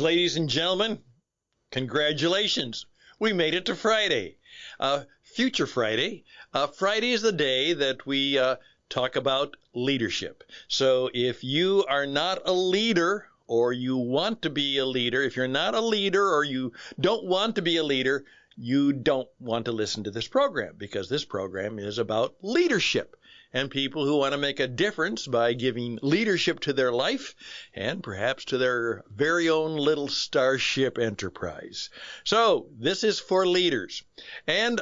Greetings, ladies and gentlemen. Congratulations. We made it to Friday. Future Friday. Friday is the day that we talk about leadership. So if you are not a leader or you want to be a leader, if you're not a leader or you don't want to be a leader, you don't want to listen to this program, because this program is about leadership and people who want to make a difference by giving leadership to their life and perhaps to their very own little starship enterprise. So this is for leaders. And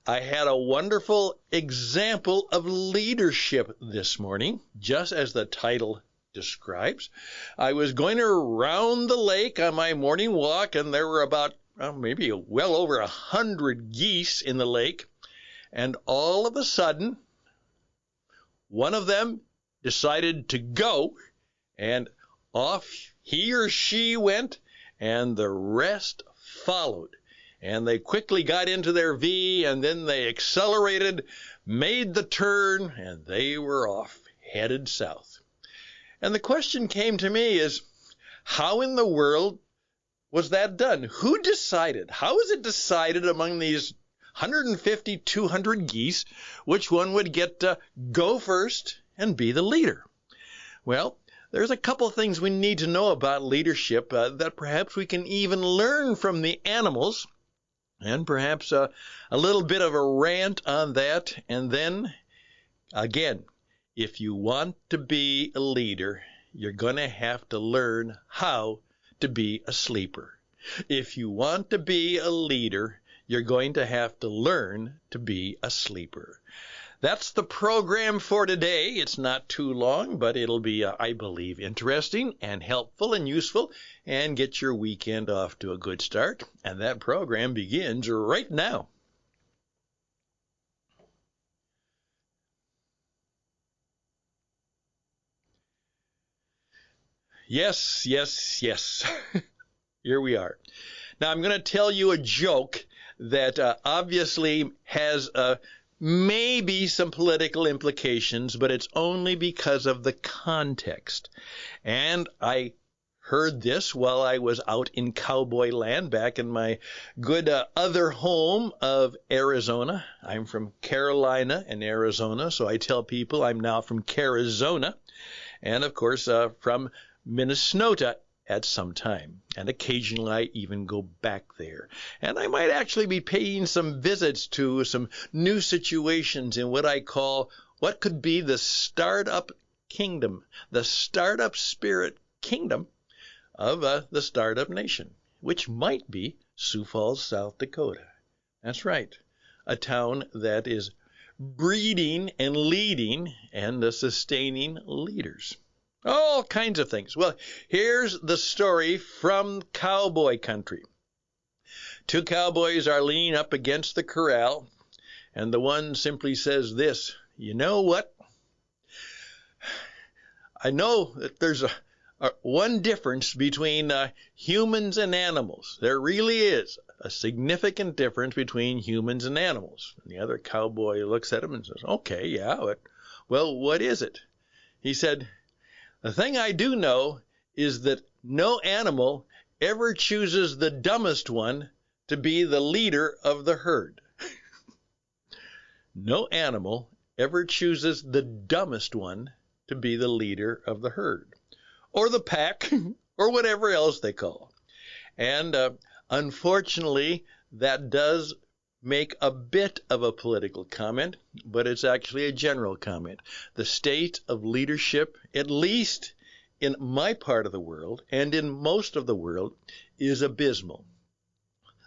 I had a wonderful example of leadership this morning, just as the title describes. I was going around the lake on my morning walk, and there were about maybe well over 100 geese in the lake. And all of a sudden, one of them decided to go, and off he or she went, and the rest followed. And they quickly got into their V, and then they accelerated, made the turn, and they were off, headed south. And the question came to me is, how in the world was that done? Who decided? How was it decided among these 150, 200 geese, which one would get to go first and be the leader? Well, there's a couple of things we need to know about leadership that perhaps we can even learn from the animals, and perhaps a little bit of a rant on that. And then, again, if you want to be a leader, you're going to have to learn how to be a sleeper. If you want to be a leader, you're going to have to learn to be a sleeper. That's the program for today. It's not too long, but it'll be, I believe, interesting and helpful and useful, and get your weekend off to a good start. And that program begins right now. Yes, yes, yes. Here we are. Now, I'm going to tell you a joke that obviously has maybe some political implications, but it's only because of the context. And I heard this while I was out in cowboy land back in my good other home of Arizona. I'm from Carolina and Arizona, so I tell people I'm now from Carizona, and of course from Minnesota at some time, and occasionally I even go back there. And I might actually be paying some visits to some new situations in what I call what could be the startup kingdom, the startup spirit kingdom of the startup nation, which might be Sioux Falls, South Dakota. That's right, a town that is breeding and leading and sustaining leaders. All kinds of things. Well, here's the story from cowboy country. Two cowboys are leaning up against the corral, and the one simply says this: "You know what? I know that there's one difference between humans and animals. There really is a significant difference between humans and animals." And the other cowboy looks at him and says, "Okay, yeah, but, well, what is it?" He said, "The thing I do know is that no animal ever chooses the dumbest one to be the leader of the herd." No animal ever chooses the dumbest one to be the leader of the herd, or the pack, or whatever else they call. And unfortunately, that does make a bit of a political comment, but it's actually a general comment. The state of leadership, at least in my part of the world and in most of the world, is abysmal.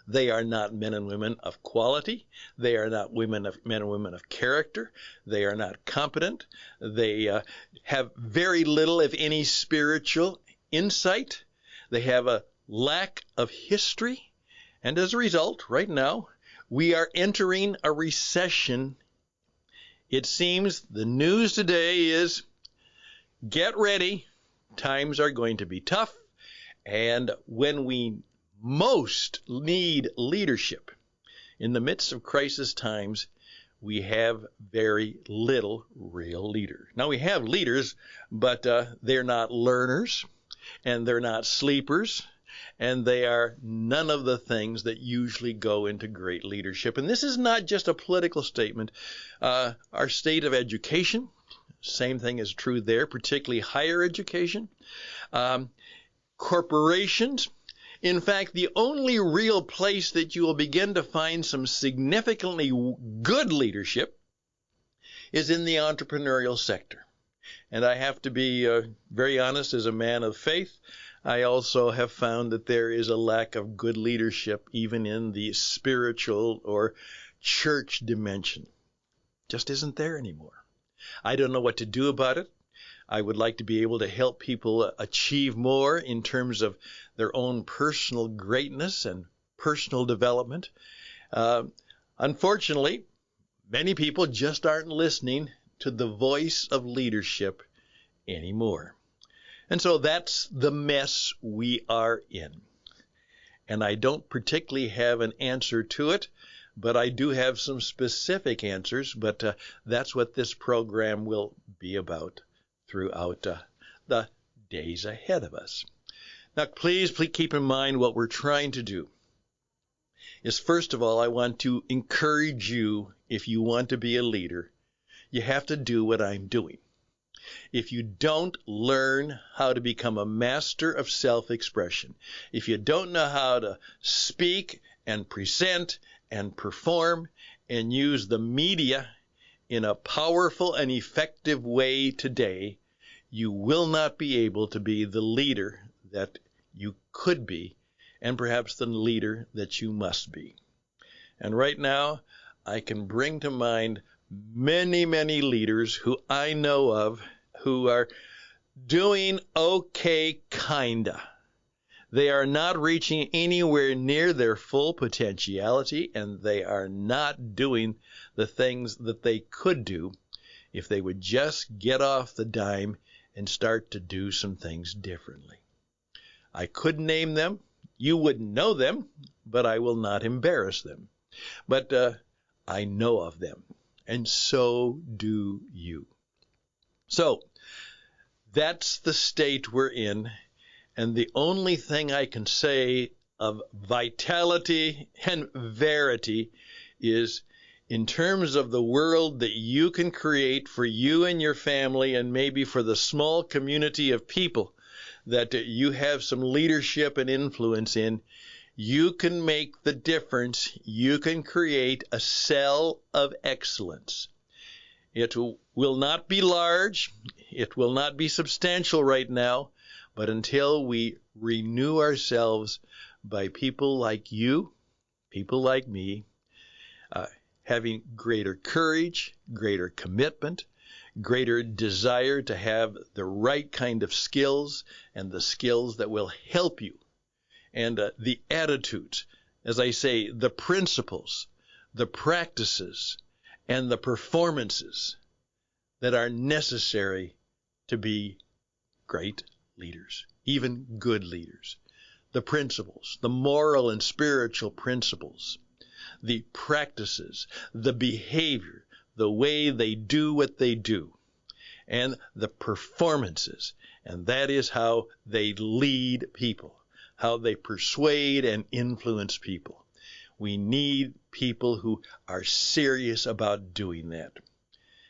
They are not men and women of quality. They are not men and women of character. They are not competent. They have very little, if any, spiritual insight. They have a lack of history. And as a result, right now, we are entering a recession. It seems the news today is, get ready, times are going to be tough, and when we most need leadership in the midst of crisis times, we have very little real leader. Now, we have leaders, but they're not learners, and they're not sleepers. and they are none of the things that usually go into great leadership. And this is not just a political statement. Our state of education, same thing is true there, particularly higher education. Corporations. In fact, the only real place that you will begin to find some significantly good leadership is in the entrepreneurial sector. And I have to be very honest, as a man of faith, I also have found that there is a lack of good leadership even in the spiritual or church dimension. Just isn't there anymore. I don't know what to do about it. I would like to be able to help people achieve more in terms of their own personal greatness and personal development. Unfortunately, many people just aren't listening to the voice of leadership anymore. And so that's the mess we are in. And I don't particularly have an answer to it, but I do have some specific answers. But that's what this program will be about throughout the days ahead of us. Now, please keep in mind what we're trying to do is, first of all, I want to encourage you, if you want to be a leader, you have to do what I'm doing. If you don't learn how to become a master of self-expression, if you don't know how to speak and present and perform and use the media in a powerful and effective way today, you will not be able to be the leader that you could be, and perhaps the leader that you must be. And right now, I can bring to mind many, many leaders who I know of who are doing okay, kinda. They are not reaching anywhere near their full potentiality, and they are not doing the things that they could do if they would just get off the dime and start to do some things differently. I could name them. You wouldn't know them, but I will not embarrass them. But I know of them, and so do you. So that's the state we're in, and the only thing I can say of vitality and verity is, in terms of the world that you can create for you and your family, and maybe for the small community of people that you have some leadership and influence in, you can make the difference. You can create a cell of excellence. It will not be large. It will not be substantial right now. But until we renew ourselves by people like you, people like me, having greater courage, greater commitment, greater desire to have the right kind of skills and the skills that will help you, and the attitudes, as I say, the principles, the practices, and the performances that are necessary to be great leaders, even good leaders. The principles, the moral and spiritual principles, the practices, the behavior, the way they do what they do, and the performances. And that is how they lead people, how they persuade and influence people. We need people who are serious about doing that.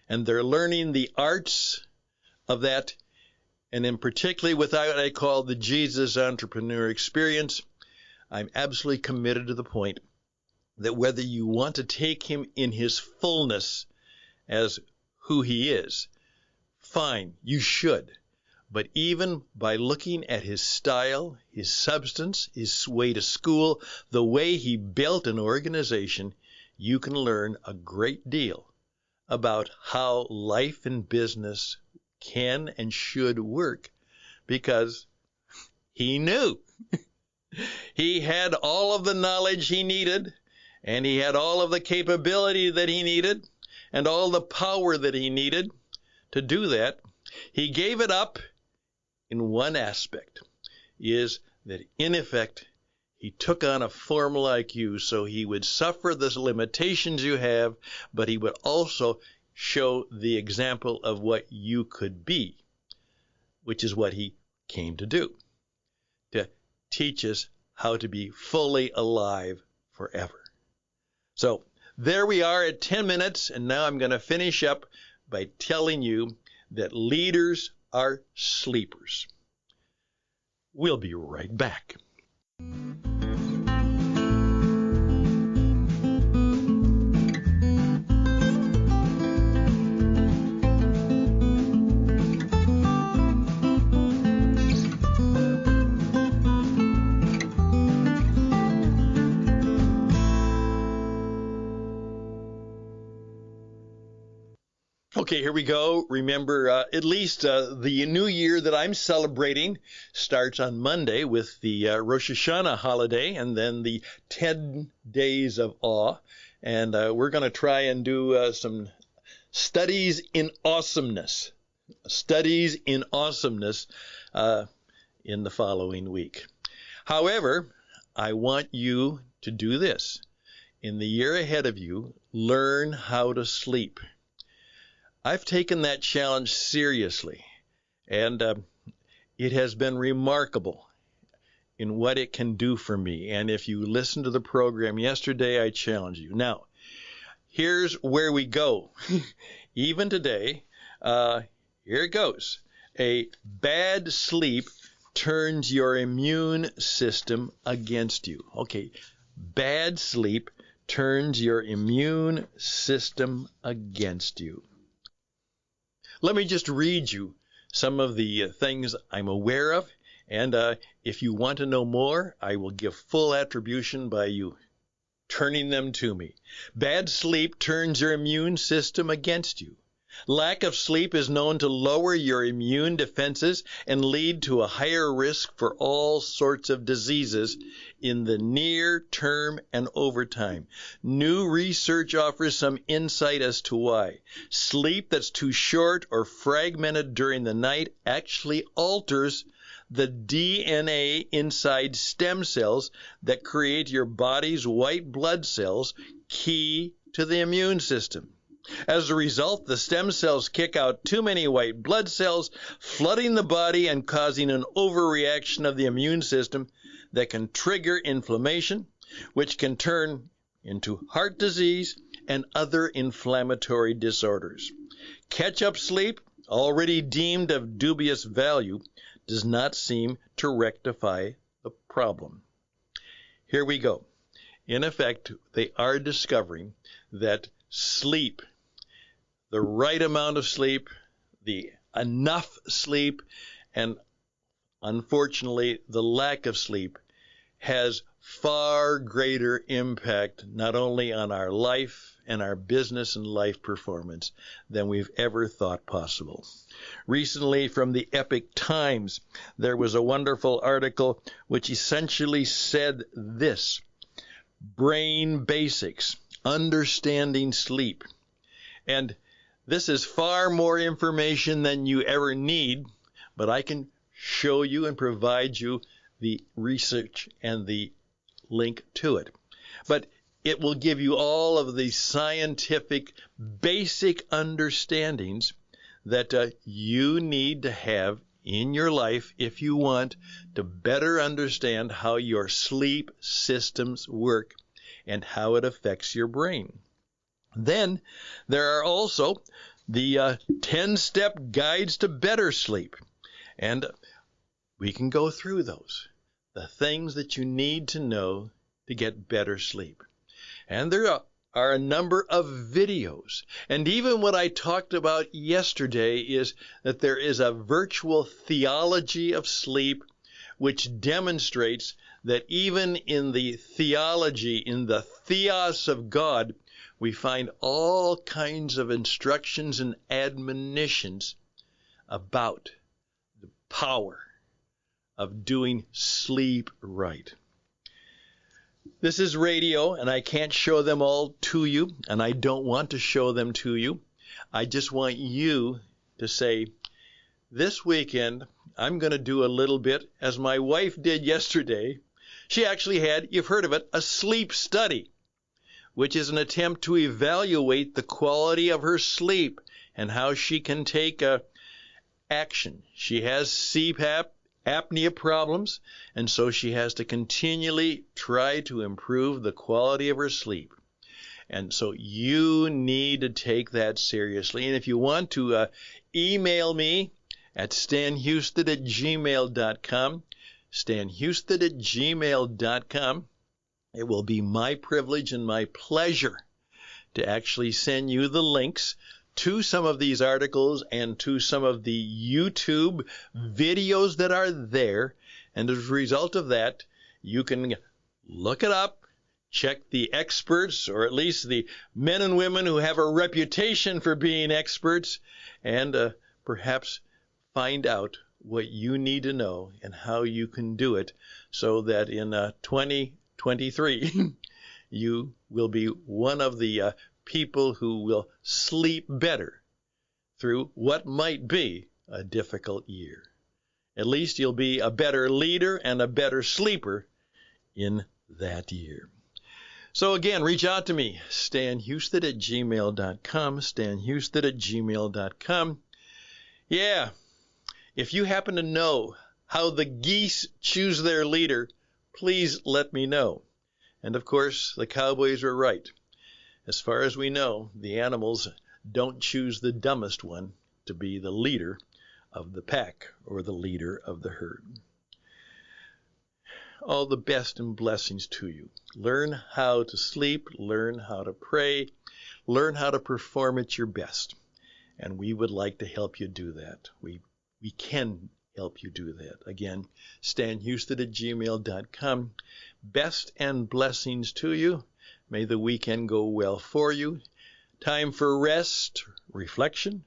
And they're learning the arts of that, and in particularly with what I call the Jesus entrepreneur experience. I'm absolutely committed to the point that whether you want to take him in his fullness as who he is, fine, you should. But even by looking at his style, his substance, his way to school, the way he built an organization, you can learn a great deal about how life and business can and should work, because he knew. He had all of the knowledge he needed, and he had all of the capability that he needed, and all the power that he needed to do that. He gave it up in one aspect, is that in effect, he took on a form like you, so he would suffer the limitations you have, but he would also show the example of what you could be, which is what he came to do. To teach us how to be fully alive forever. So there we are at 10 minutes, and now I'm going to finish up by telling you that leaders are sleepers. We'll be right back. Okay, here we go. Remember, at least the new year that I'm celebrating starts on Monday with the Rosh Hashanah holiday and then the 10 days of awe. And we're going to try and do some studies in awesomeness in the following week. However, I want you to do this. In the year ahead of you, learn how to sleep. I've taken that challenge seriously, and it has been remarkable in what it can do for me. And if you listened to the program yesterday, I challenge you. Now, here's where we go. Even today, here it goes. A bad sleep turns your immune system against you. Okay, bad sleep turns your immune system against you. Let me just read you some of the things I'm aware of, and if you want to know more, I will give full attribution by you turning them to me. Bad sleep turns your immune system against you. Lack of sleep is known to lower your immune defenses and lead to a higher risk for all sorts of diseases in the near term and over time. New research offers some insight as to why. Sleep that's too short or fragmented during the night actually alters the DNA inside stem cells that create your body's white blood cells, key to the immune system. As a result, the stem cells kick out too many white blood cells, flooding the body and causing an overreaction of the immune system that can trigger inflammation, which can turn into heart disease and other inflammatory disorders. Catch-up sleep, already deemed of dubious value, does not seem to rectify the problem. Here we go. In effect, they are discovering that sleep, the right amount of sleep, the enough sleep, and unfortunately, the lack of sleep has far greater impact not only on our life and our business and life performance than we've ever thought possible. Recently, from the Epic Times, there was a wonderful article which essentially said this: Brain Basics, Understanding Sleep. And this is far more information than you ever need, but I can show you and provide you the research and the link to it. But it will give you all of the scientific basic understandings that you need to have in your life if you want to better understand how your sleep systems work and how it affects your brain. Then there are also the 10-step guides to better sleep. And we can go through those, the things that you need to know to get better sleep. And there are a number of videos. And even what I talked about yesterday is that there is a virtual theology of sleep which demonstrates that even in the theology, in the theos of God, we find all kinds of instructions and admonitions about the power of doing sleep right. This is radio, and I can't show them all to you, and I don't want to show them to you. I just want you to say, this weekend, I'm going to do a little bit as my wife did yesterday. She actually had, you've heard of it, a sleep study, which is an attempt to evaluate the quality of her sleep and how she can take action. She has CPAP apnea problems, and so she has to continually try to improve the quality of her sleep. And so you need to take that seriously. And if you want to email me at stanhouston@gmail.com, stanhouston@gmail.com, it will be my privilege and my pleasure to actually send you the links to some of these articles and to some of the YouTube videos that are there. And as a result of that, you can look it up, check the experts, or at least the men and women who have a reputation for being experts, and perhaps find out what you need to know and how you can do it so that in 2023 you will be one of the people who will sleep better through what might be a difficult year. At least you'll be a better leader and a better sleeper in that year. So again, reach out to me, stanhouston@gmail.com, stanhouston@gmail.com. Yeah, if you happen to know how the geese choose their leader, please let me know. And of course, the cowboys were right. As far as we know, the animals don't choose the dumbest one to be the leader of the pack or the leader of the herd. All the best and blessings to you. Learn how to sleep, learn how to pray, learn how to perform at your best. And we would like to help you do that. We can help you do that. Again, stanhouston@gmail.com. Best and blessings to you. May the weekend go well for you. Time for rest, reflection,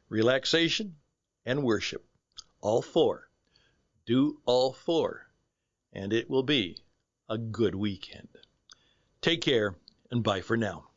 relaxation, and worship. All four. Do all four. And it will be a good weekend. Take care, and bye for now.